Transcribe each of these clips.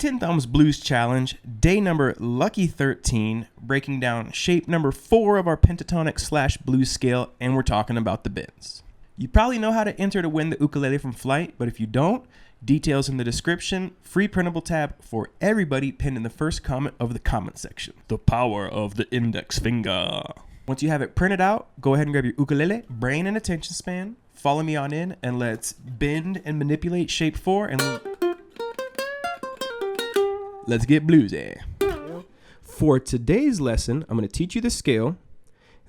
10 Thumbs Blues Challenge, day number lucky 13, breaking down shape number 4 of our pentatonic / blues scale, and we're talking about the bends. You probably know how to enter to win the ukulele from Flight, but if you don't, details in the description, free printable tab for everybody pinned in the first comment of the comment section. The power of the index finger. Once you have it printed out, go ahead and grab your ukulele, brain and attention span, follow me on in, and let's bend and manipulate shape 4 and let's get bluesy. For today's lesson, I'm going to teach you the scale,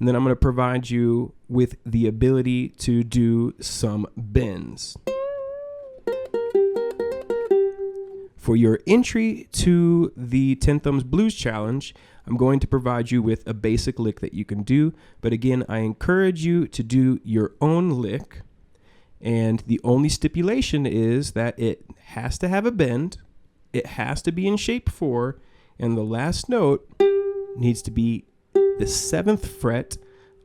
and then I'm going to provide you with the ability to do some bends. For your entry to the 10 Thumbs Blues Challenge, I'm going to provide you with a basic lick that you can do, but again, I encourage you to do your own lick, and the only stipulation is that it has to have a bend. It has to be in shape 4, and the last note needs to be the 7th fret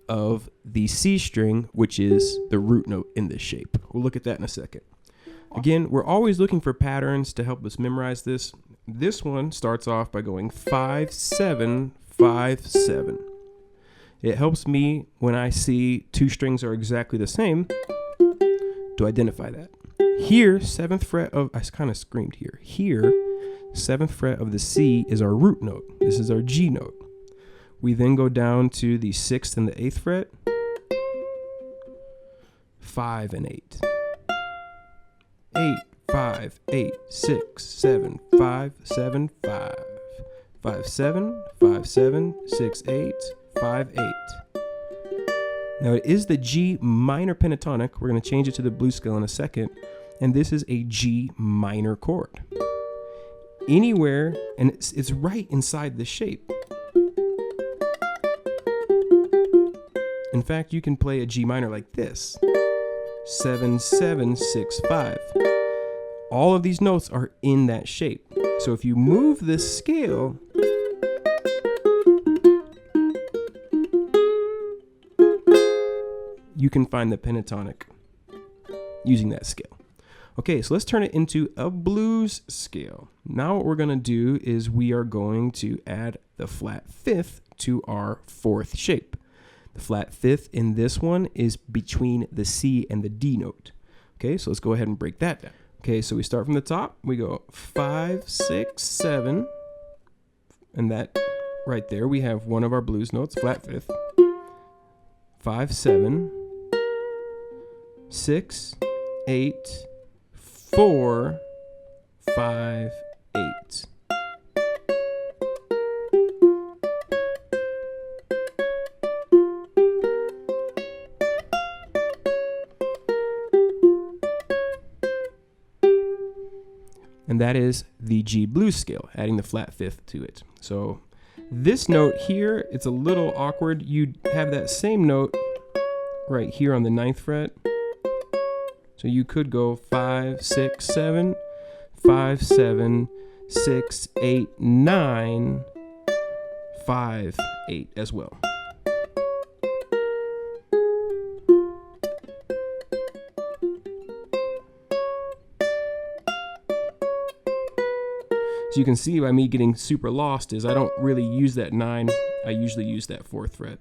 of the C string, which is the root note in this shape. We'll look at that in a second. Again, we're always looking for patterns to help us memorize this. This one starts off by going 5, 7, 5, 7. It helps me when I see 2 strings are exactly the same to identify that. Here, 7th fret of, I kind of screamed here. Here, 7th fret of the C is our root note. This is our G note. We then go down to the 6th and the 8th fret. 5 and 8. 8, 5, 8, 6, 7, 5, 7, 5. 5, 7, 5, 7, 6, 8, 5, 8. Now it is the G minor pentatonic. We're going to change it to the blues scale in a second. And this is a G minor chord. Anywhere, and it's right inside the shape. In fact, you can play a G minor like this. 7, 7, 6, 5. All of these notes are in that shape. So if you move this scale, you can find the pentatonic using that scale. Okay, so let's turn it into a blues scale. Now what we're going to do is we are going to add the flat 5th to our 4th shape. The flat 5th in this one is between the C and the D note. Okay, so let's go ahead and break that down. Okay, so we start from the top. We go 5, 6, 7. And that right there, we have one of our blues notes, flat 5th. 5, 7, 6, 8, 4, 5, 8. And that is the G blues scale, adding the flat 5th to it. So this note here, it's a little awkward. You have that same note right here on the 9th fret. So you could go 5, 6, 7, 5, 7, 6, 8, 9, 5, 8 as well. So you can see by me getting super lost is I don't really use that 9. I usually use that 4th fret.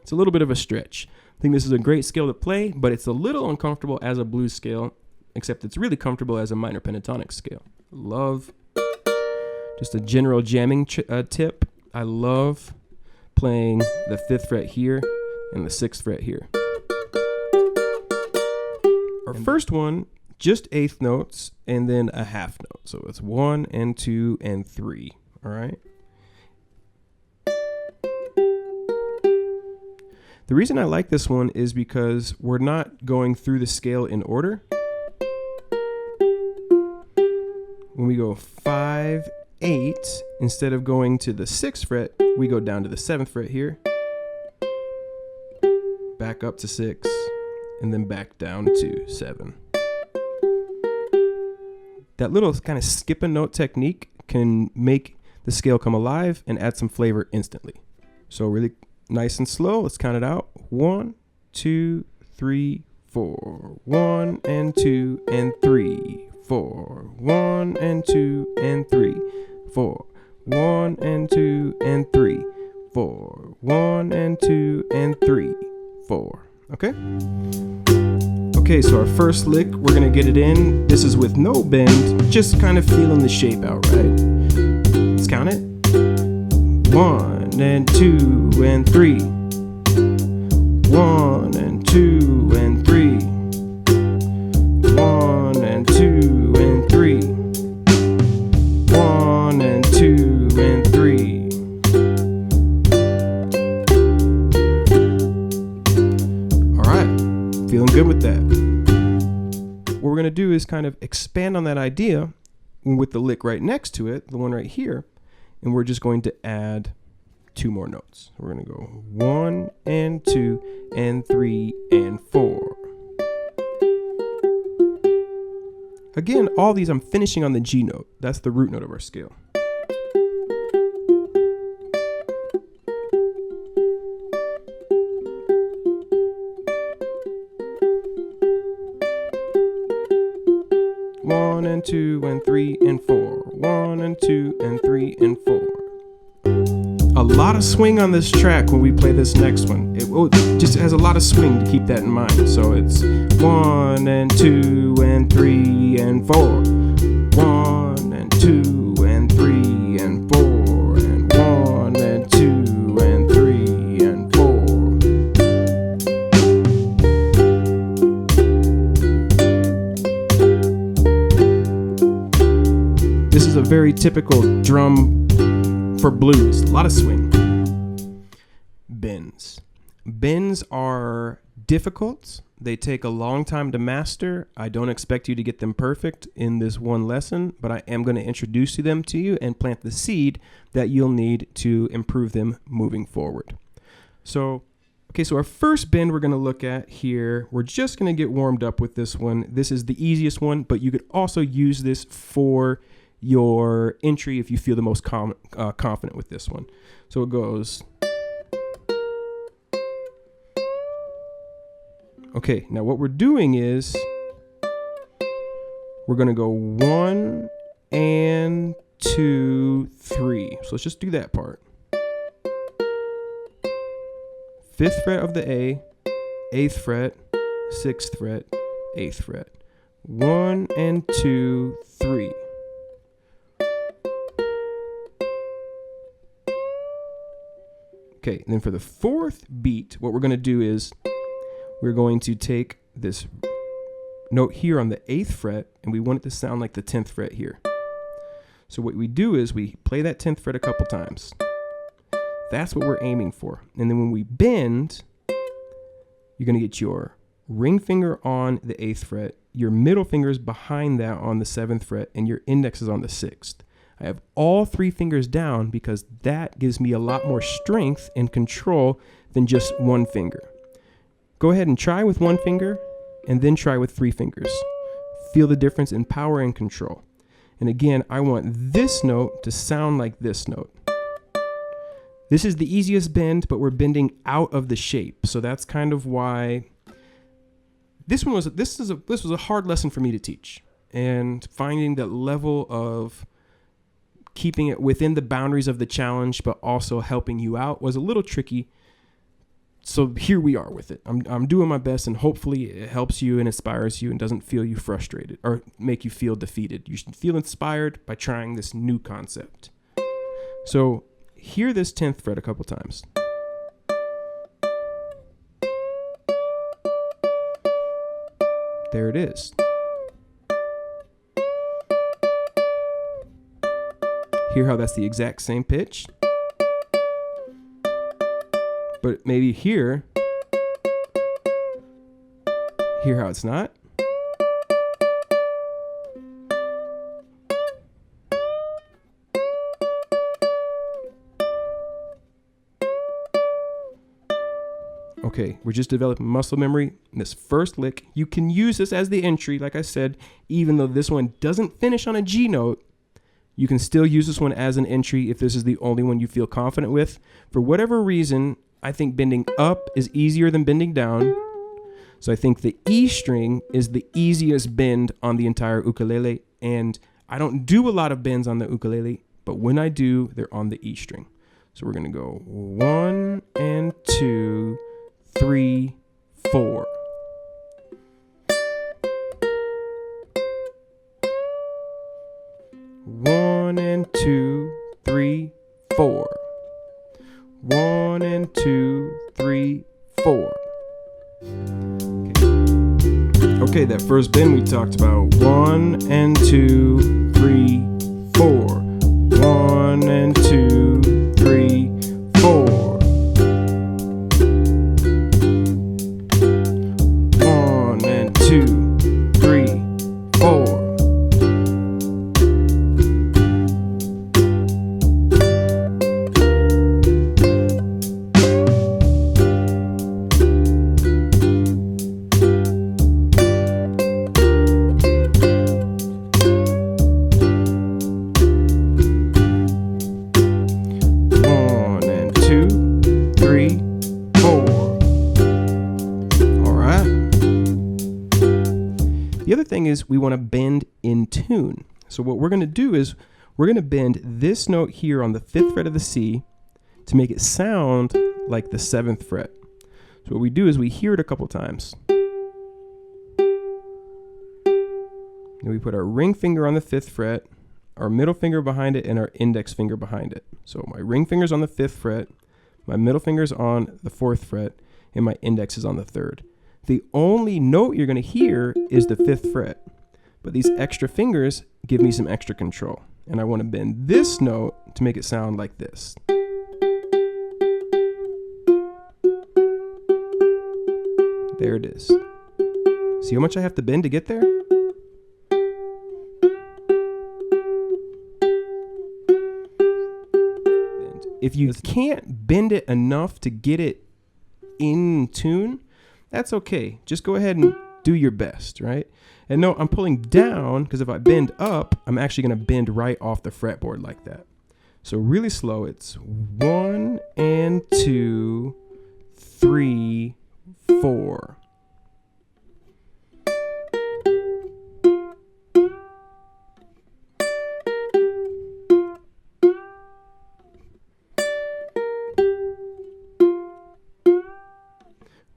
It's a little bit of a stretch. I think this is a great scale to play, but it's a little uncomfortable as a blues scale, except it's really comfortable as a minor pentatonic scale. Love, just a general jamming tip. I love playing the 5th fret here and the 6th fret here. Our first one, just 8th notes and then a half note. So it's 1 and 2 and 3. All right. The reason I like this one is because we're not going through the scale in order. When we go 5, 8, instead of going to the 6th fret, we go down to the 7th fret here, back up to 6, and then back down to 7. That little kind of skip a note technique can make the scale come alive and add some flavor instantly. So really nice and slow. Let's count it out. 1, 2, 3, 4. 1 and 2 and 3, 4. 1 and 2 and 3, 4. 1 and 2 and 3, 4. 1 and 2 and 3, 4. Okay? Okay, so our first lick, we're gonna get it in. This is with no bend, just kind of feeling the shape out, right? Let's count it. 1 and 2 and 3. 1 and 2 and 3. 1 and 2 and 3. 1 and 2 and 3. All right, feeling good with that. What we're gonna do is kind of expand on that idea with the lick right next to it, the one right here, and we're just going to add 2 more notes. We're gonna go 1 and 2 and 3 and 4. Again, all these I'm finishing on the G note. That's the root note of our scale. One and 2 and 3 and 4. 1 and 2 and 3 and 4. A lot of swing on this track when we play this next one. It just has a lot of swing to keep that in mind. So it's 1 and 2 and 3 and 4. 1 and 2 and 3 and 4. And 1 and 2 and 3 and 4. This is a very typical drum for blues, a lot of swing. Bends. Bends are difficult. They take a long time to master. I don't expect you to get them perfect in this one lesson, but I am going to introduce them to you and plant the seed that you'll need to improve them moving forward. So our first bend we're going to look at here, we're just going to get warmed up with this one. This is the easiest one, but you could also use this for your entry if you feel the most confident with this one. So it goes. Okay, now what we're doing is we're gonna go 1 and 2, 3. So let's just do that part. 5th fret of the A, 8th fret, 6th fret, 8th fret. 1 and 2, 3. Okay, and then for the 4th beat, what we're going to do is we're going to take this note here on the 8th fret, and we want it to sound like the 10th fret here. So what we do is we play that 10th fret a couple times. That's what we're aiming for. And then when we bend, you're going to get your ring finger on the 8th fret, your middle finger is behind that on the 7th fret, and your index is on the 6th. I have all 3 fingers down because that gives me a lot more strength and control than just 1 finger. Go ahead and try with 1 finger and then try with 3 fingers. Feel the difference in power and control. And again, I want this note to sound like this note. This is the easiest bend, but we're bending out of the shape. So that's kind of why this was a hard lesson for me to teach. And finding that level of keeping it within the boundaries of the challenge, but also helping you out was a little tricky. So here we are with it. I'm doing my best, and hopefully it helps you and inspires you and doesn't feel you frustrated or make you feel defeated. You should feel inspired by trying this new concept. So hear this 10th fret a couple times. There it is. Hear how that's the exact same pitch? But maybe hear how it's not. Okay, we're just developing muscle memory in this first lick. You can use this as the entry, like I said, even though this one doesn't finish on a G note. You can still use this one as an entry if this is the only one you feel confident with. For whatever reason, I think bending up is easier than bending down. So I think the E string is the easiest bend on the entire ukulele, and I don't do a lot of bends on the ukulele, but when I do, they're on the E string. So we're gonna go 1 and 2, 3, 4. One and 2, 3, 4. 1 and 2, 3, 4. Okay, that first bend we talked about. 1 and 2, 3, 4. 1 and 2, 3, 4. 1 and 2, 3, 4. The other thing is we want to bend in tune. So what we're going to do is we're going to bend this note here on the 5th fret of the C to make it sound like the 7th fret. So what we do is we hear it a couple times. And we put our ring finger on the 5th fret, our middle finger behind it, and our index finger behind it. So my ring finger's on the 5th fret, my middle finger's on the 4th fret, and my index is on the 3rd. The only note you're going to hear is the 5th fret, but these extra fingers give me some extra control. And I want to bend this note to make it sound like this. There it is. See how much I have to bend to get there? If you can't bend it enough to get it in tune, that's okay. Just go ahead and do your best, right? And no, I'm pulling down because if I bend up, I'm actually going to bend right off the fretboard like that. So really slow, it's 1 and 2, 3, 4.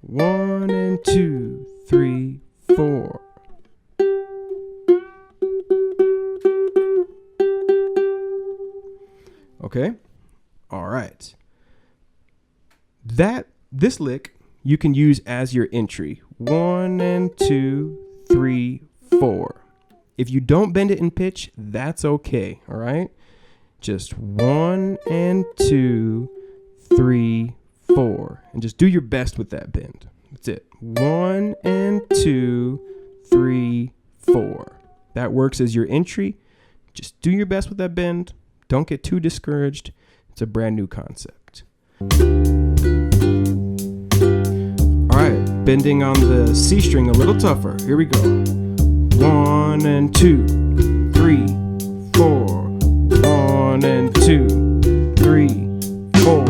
One and 2, 3, 4. Okay. All right. This lick you can use as your entry. 1 and 2, 3, 4. If you don't bend it in pitch, that's okay. All right. Just 1 and 2, 3, 4, and just do your best with that bend. That's it. 1 and 2, 3, 4. That works as your entry. Just do your best with that bend. Don't get too discouraged. It's a brand new concept. All right, bending on the C string a little tougher. Here we go. 1 and 2, 3, 4. 1 and 2, 3, 4.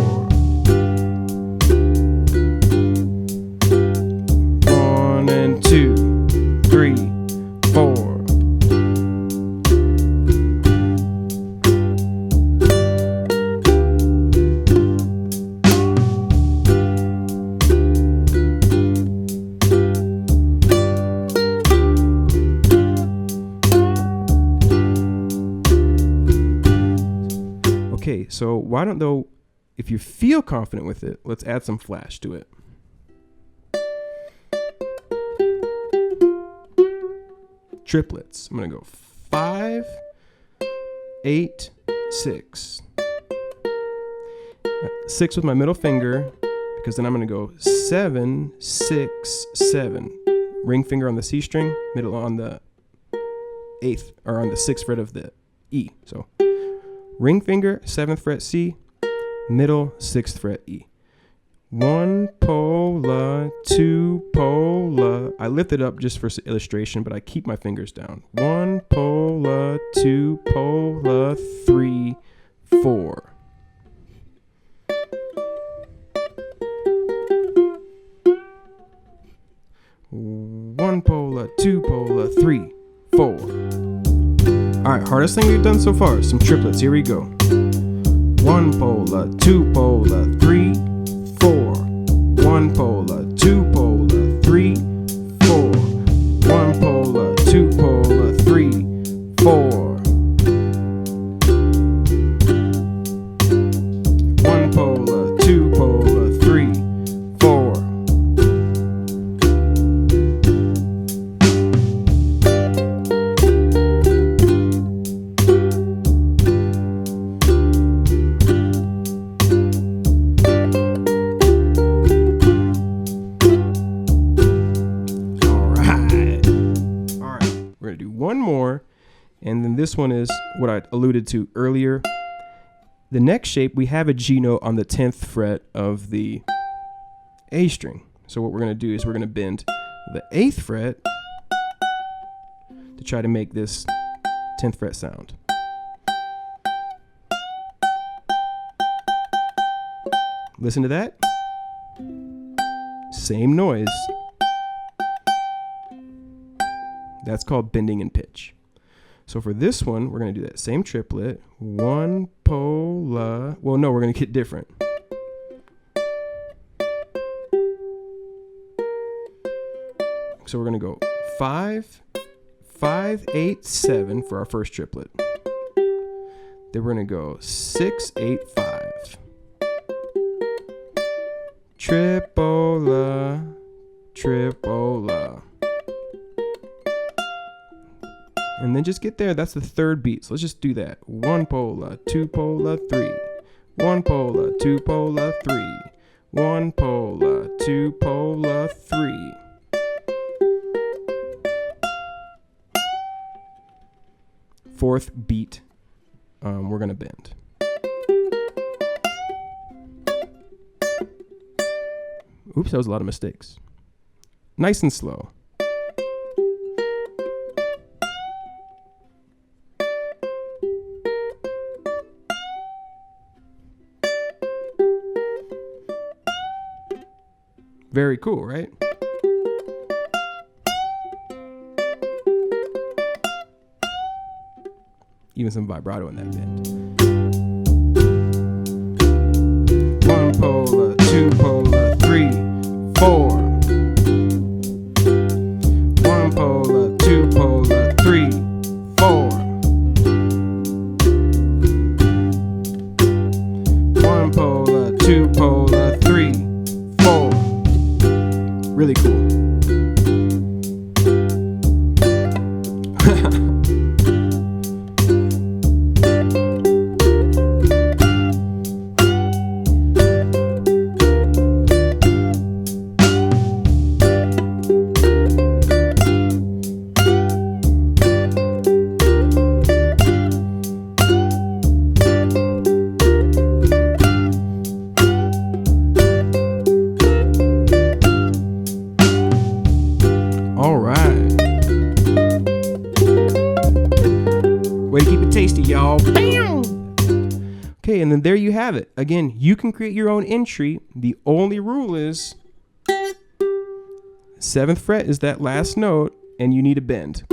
1 and 2, 3, 4. Okay, so why don't though, if you feel confident with it, let's add some flash to it. Triplets. I'm going to go 5, 8, 6. 6 with my middle finger, because then I'm going to go 7, 6, 7. Ring finger on the C string, middle on the 8th, or on the 6th fret of the E. So ring finger, 7th fret C, middle, 6th fret E. 1 pola, 2 pola. I lift it up just for illustration, but I keep my fingers down. 1 pola, 2 pola, 3, 4. right, hardest thing we've done so far. Some triplets. Here we go. 1 pola, 2 pola, 3, 4. 1 pola, 2 pola, 3, 4. 1 pola, 2 pola, 3, 4. 1 pola, 2 pola, 3, 4. One more, and then this one is what I alluded to earlier. The next shape, we have a G note on the 10th fret of the A string. So what we're going to do is we're going to bend the 8th fret to try to make this 10th fret sound. Listen to that. Same noise. That's called bending in pitch. So for this one, we're going to do that same triplet. 1 pola. Well, no, we're going to get different. So we're going to go 5, 5, 8, 7 for our first triplet. Then we're going to go 6, 8, 5. Tripola, tripola. And then just get there. That's the third beat. So let's just do that. 1 pola, 2 pola, 3. 1 pola, 2 pola, 3. 1 pola, 2 pola, 3. Fourth beat, we're going to bend. Oops, that was a lot of mistakes. Nice and slow. Very cool, right? Even some vibrato in that bend. 1 pola, 2 pola, 3, 4. 1 pola, 2 pola, 3, 4. 1 pola, 2 pola, 3, 4. Really cool. All right. Way to keep it tasty, y'all. Bam! Okay, and then there you have it. Again, you can create your own entry. The only rule is 7th fret is that last note, and you need a bend.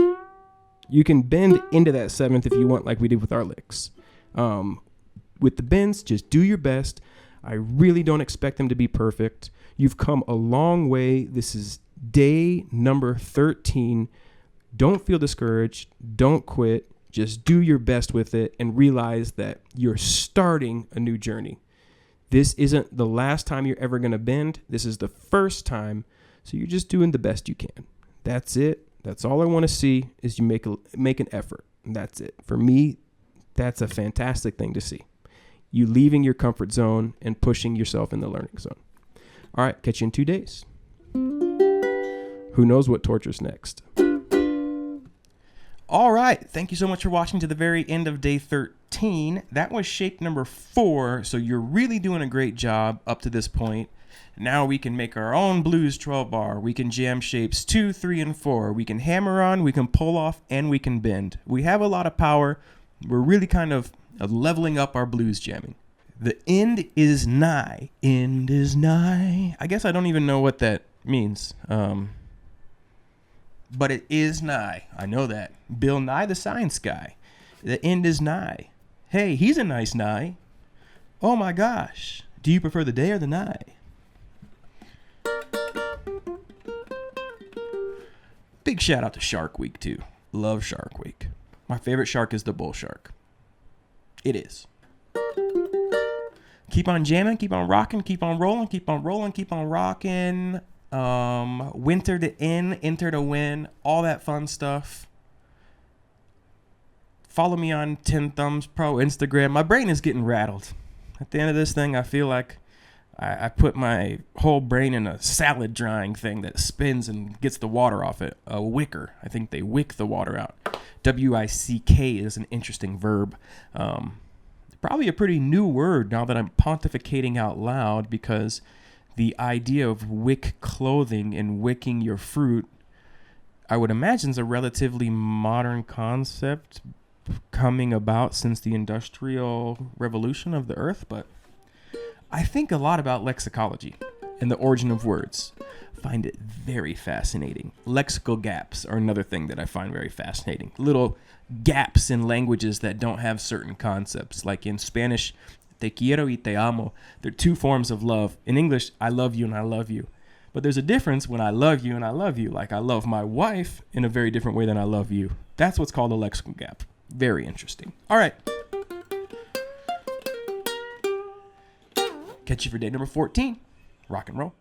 You can bend into that 7th if you want, like we did with our licks. With the bends, just do your best. I really don't expect them to be perfect. You've come a long way. This is day number 13. Don't feel discouraged. Don't quit. Just do your best with it and realize that you're starting a new journey. This isn't the last time you're ever going to bend. This is the first time. So you're just doing the best you can. That's it. That's all I want to see is you make an effort. And that's it. For me, that's a fantastic thing to see. You leaving your comfort zone and pushing yourself in the learning zone. All right, catch you in 2 days. Who knows what torture's next? All right. Thank you so much for watching to the very end of day 13. That was shape number 4. So you're really doing a great job up to this point. Now we can make our own blues 12 bar. We can jam shapes 2, 3, and 4. We can hammer on, we can pull off, and we can bend. We have a lot of power. We're really kind of leveling up our blues jamming. The end is nigh. End is nigh. I guess I don't even know what that means. But it is nigh. I know that. Bill Nye the Science Guy. The end is nigh. Hey, he's a nice nigh. Oh my gosh. Do you prefer the day or the night? Big shout out to Shark Week too. Love Shark Week. My favorite shark is the bull shark. It is. Keep on jamming, keep on rocking, keep on rolling, keep on rolling, keep on rocking. Winter to in, enter to win, all that fun stuff. Follow me on 10 Thumbs Pro Instagram. My brain is getting rattled. At the end of this thing, I feel like I put my whole brain in a salad drying thing that spins and gets the water off it. A wicker. I think they wick the water out. W-I-C-K is an interesting verb. Probably a pretty new word now that I'm pontificating out loud, because the idea of wick clothing and wicking your fruit, I would imagine, is a relatively modern concept coming about since the Industrial Revolution of the Earth. But I think a lot about lexicology and the origin of words. Find it very fascinating. Lexical gaps are another thing that I find very fascinating. Little gaps in languages that don't have certain concepts. Like in Spanish, te quiero y te amo. They're two forms of love. In English, I love you and I love you. But there's a difference when I love you and I love you. Like I love my wife in a very different way than I love you. That's what's called a lexical gap. Very interesting. All right. Catch you for day number 14. Rock and roll.